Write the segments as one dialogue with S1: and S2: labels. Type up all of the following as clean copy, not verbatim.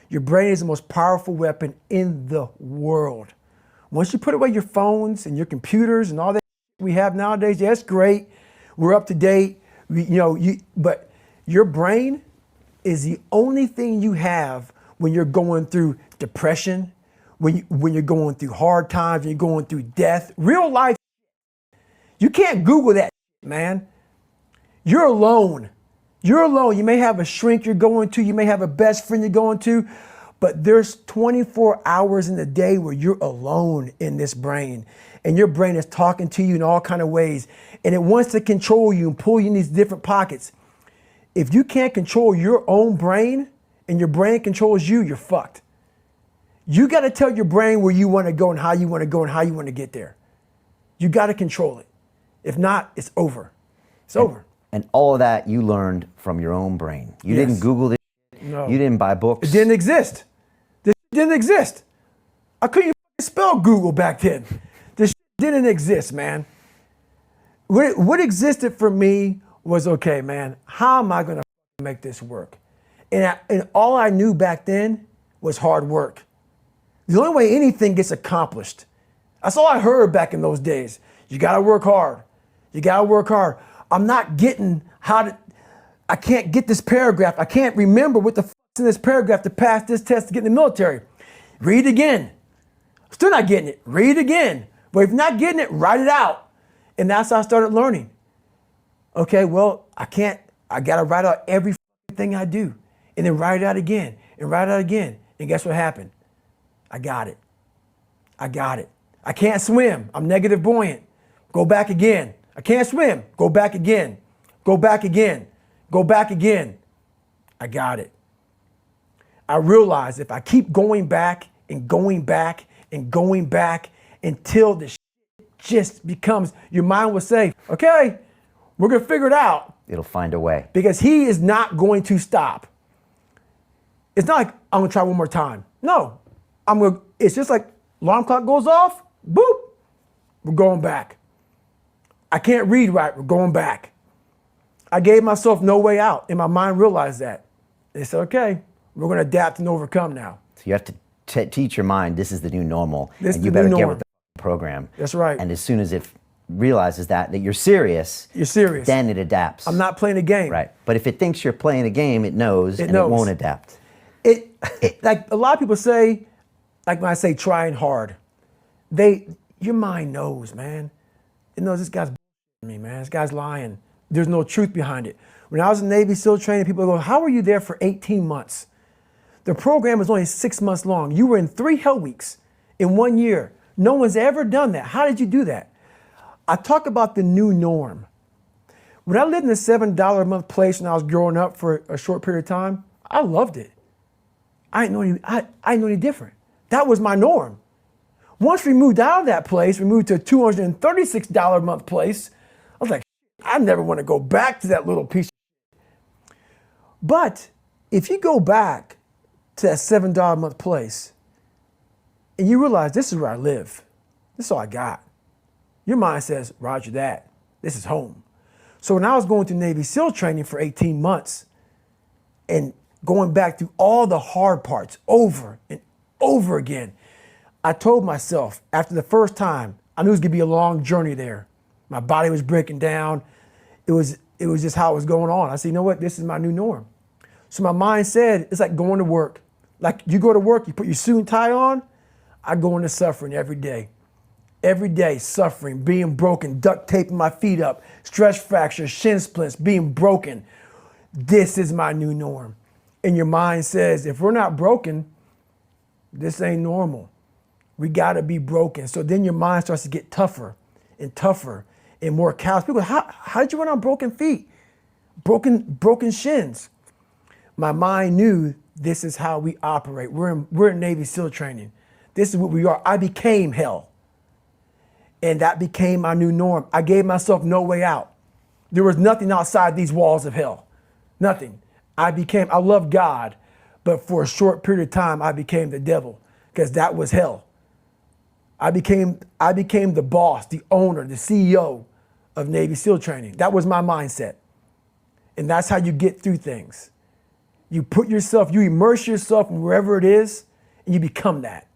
S1: Your brain is the most powerful weapon in the world. Once you put away your phones and your computers and all that we have nowadays, yeah, it's great. We're up to date. But your brain is the only thing you have when you're going through depression, when you're going through hard times, when you're going through death, real life. You can't Google that, man. You're alone. You're alone. You may have a shrink you're going to, you may have a best friend you're going to, but there's 24 hours in the day where you're alone in this brain. And your brain is talking to you in all kinds of ways. And it wants to control you and pull you in these different pockets. If you can't control your own brain and your brain controls you, you're fucked. You got to tell your brain where you want to go and how you want to go and how you want to get there. You got to control it. If not, it's over. It's over.
S2: And all of that you learned from your own brain. You didn't Google this.
S1: No.
S2: You didn't buy books.
S1: It didn't exist. This didn't exist. I couldn't even spell Google back then. This didn't exist, man. What existed for me was, okay, man, how am I going to make this work? And all I knew back then was hard work. The only way anything gets accomplished. That's all I heard back in those days. You got to work hard. You got to work hard. I'm not getting I can't get this paragraph. I can't remember what the f*** is in this paragraph to pass this test to get in the military. Read it again. Still not getting it. Read it again. But if you're not getting it, write it out. And that's how I started learning. Okay, well, I got to write out every thing I do. And then write it out again and write it out again. And guess what happened? I got it. I got it. I can't swim. I'm negative buoyant. Go back again. I can't swim. Go back again. Go back again. Go back again. I got it. I realized if I keep going back and going back and going back until the shit just becomes, your mind will say, okay, we're going to figure it out.
S2: It'll find a way.
S1: Because he is not going to stop. It's not like I'm going to try one more time. No, it's just like alarm clock goes off, boop, we're going back. I can't read right, we're going back. I gave myself no way out, and my mind realized that. They said, okay, we're going to adapt and overcome now.
S2: So you have to teach your mind this is the new normal,
S1: and
S2: you better get with the program.
S1: That's right.
S2: And as soon as it realizes that you're serious, then it adapts.
S1: I'm not playing a game.
S2: Right. But if it thinks you're playing a game, it knows. It won't adapt.
S1: It like a lot of people say, like when I say trying hard, your mind knows, man. It knows this guy's me, man. This guy's lying. There's no truth behind it. When I was in Navy SEAL training, people go, how were you there for 18 months? The program was only 6 months long. You were in 3 hell weeks in 1 year. No one's ever done that. How did you do that? I talk about the new norm. When I lived in a $7 a month place when I was growing up for a short period of time, I loved it. I didn't know any different. That was my norm. Once we moved out of that place, we moved to a $236 a month place. I was like, I never want to go back to that little piece of shit. But if you go back to that $7 a month place and you realize this is where I live, this is all I got. Your mind says, roger that, this is home. So when I was going through Navy SEAL training for 18 months and going back through all the hard parts over and over again, I told myself after the first time, I knew it was gonna be a long journey there. My body was breaking down. It was just how it was going on. I said, you know what, this is my new norm. So my mind said, it's like going to work. Like you go to work, you put your suit and tie on, I go into suffering every day. Every day, suffering, being broken, duct taping my feet up, stress fractures, shin splints, being broken. This is my new norm. And your mind says, if we're not broken, this ain't normal. We gotta be broken. So then your mind starts to get tougher and tougher and more callous. People go, how did you run on broken feet? Broken shins. My mind knew this is how we operate. We're in Navy SEAL training. This is what we are. I became hell. And that became my new norm. I gave myself no way out. There was nothing outside these walls of hell. Nothing. I love God, but for a short period of time, I became the devil because that was hell. I became the boss, the owner, the CEO of Navy SEAL training. That was my mindset. And that's how you get through things. You put yourself, you immerse yourself in wherever it is, and you become that.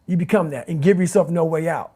S1: You become that and give yourself no way out.